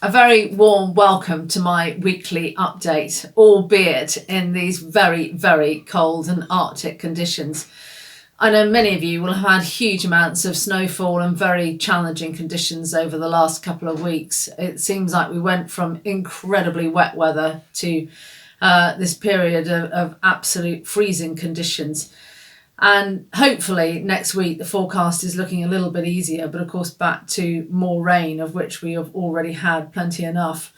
A very warm welcome to my weekly update, albeit in these very, very cold and Arctic conditions. I know many of you will have had huge amounts of snowfall and very challenging conditions over the last couple of weeks. It seems like we went from incredibly wet weather to this period of absolute freezing conditions. And hopefully next week the forecast is looking a little bit easier, but of course back to more rain, of which we have already had plenty enough.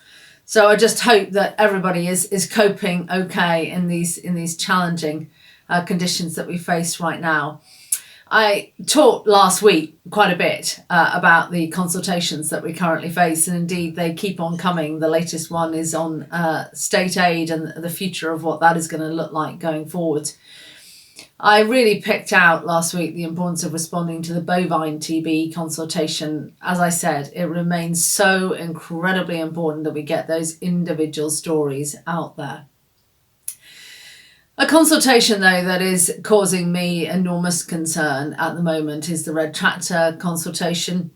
So I just hope that everybody is coping okay in these challenging conditions that we face right now. I talked last week quite a bit about the consultations that we currently face, and indeed they keep on coming. The latest one is on state aid and the future of what that is going to look like going forward. I really picked out last week the importance of responding to the bovine TB consultation. As I said, it remains so incredibly important that we get those individual stories out there. A consultation, though, that is causing me enormous concern at the moment is the red tractor consultation.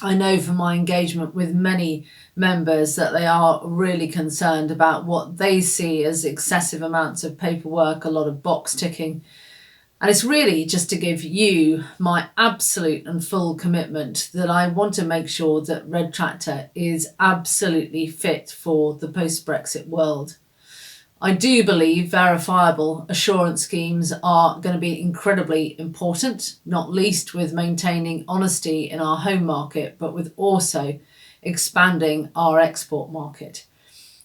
I know from my engagement with many members that they are really concerned about what they see as excessive amounts of paperwork, a lot of box ticking. And it's really just to give you my absolute and full commitment that I want to make sure that red tractor is absolutely fit for the post-Brexit world. I do believe verifiable assurance schemes are going to be incredibly important, not least with maintaining honesty in our home market, but with also expanding our export market.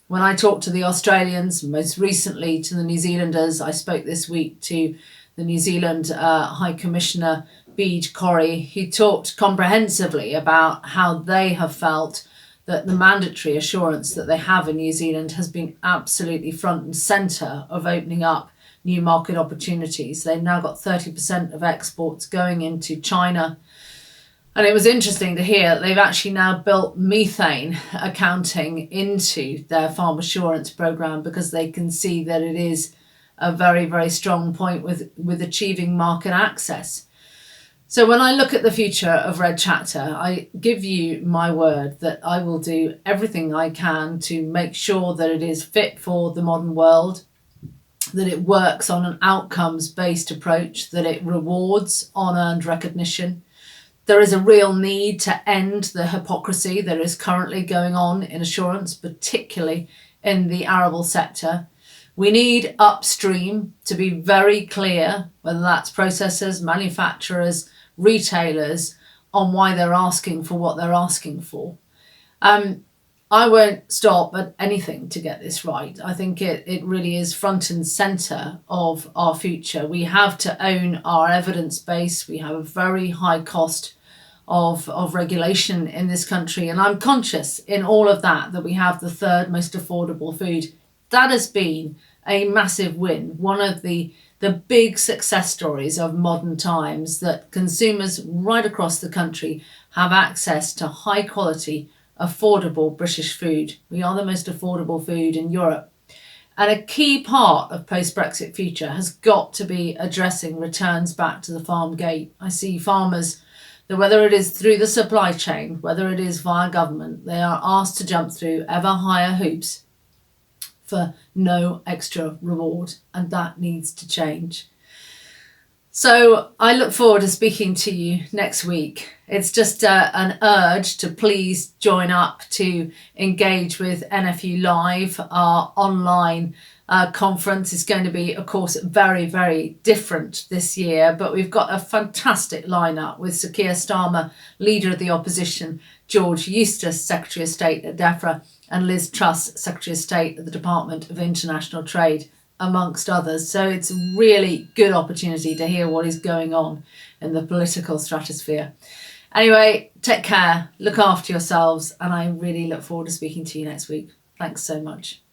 When I talk to the Australians, most recently to the New Zealanders, I spoke this week to the New Zealand High Commissioner Beej Corrie. He talked comprehensively about how they have felt that the mandatory assurance that they have in New Zealand has been absolutely front and centre of opening up new market opportunities. They've now got 30% of exports going into China. And it was interesting to hear that they've actually now built methane accounting into their farm assurance programme because they can see that it is a very, very strong point with achieving market access. So when I look at the future of red tractor, I give you my word that I will do everything I can to make sure that it is fit for the modern world, that it works on an outcomes-based approach, that it rewards unearned recognition. There is a real need to end the hypocrisy that is currently going on in assurance, particularly in the arable sector. We need upstream to be very clear, whether that's processors, manufacturers, retailers, on why they're asking for what they're asking for. I won't stop at anything to get this right. I think it really is front and centre of our future. We have to own our evidence base. We have a very high cost of regulation in this country. And I'm conscious in all of that we have the third most affordable food. That has been a massive win. One of the big success stories of modern times, that consumers right across the country have access to high quality, affordable British food. We are the most affordable food in Europe. And a key part of post-Brexit future has got to be addressing returns back to the farm gate. I see farmers that whether it is through the supply chain, whether it is via government, they are asked to jump through ever higher hoops for no extra reward, and that needs to change. So I look forward to speaking to you next week. It's just an urge to please join up to engage with NFU Live. Our online conference is going to be, of course, very, very different this year, but we've got a fantastic lineup with Sir Keir Starmer, Leader of the Opposition, George Eustace, Secretary of State at DEFRA, and Liz Truss, Secretary of State at the Department of International Trade, amongst others. So it's a really good opportunity to hear what is going on in the political stratosphere. Anyway, take care, look after yourselves, and I really look forward to speaking to you next week. Thanks so much.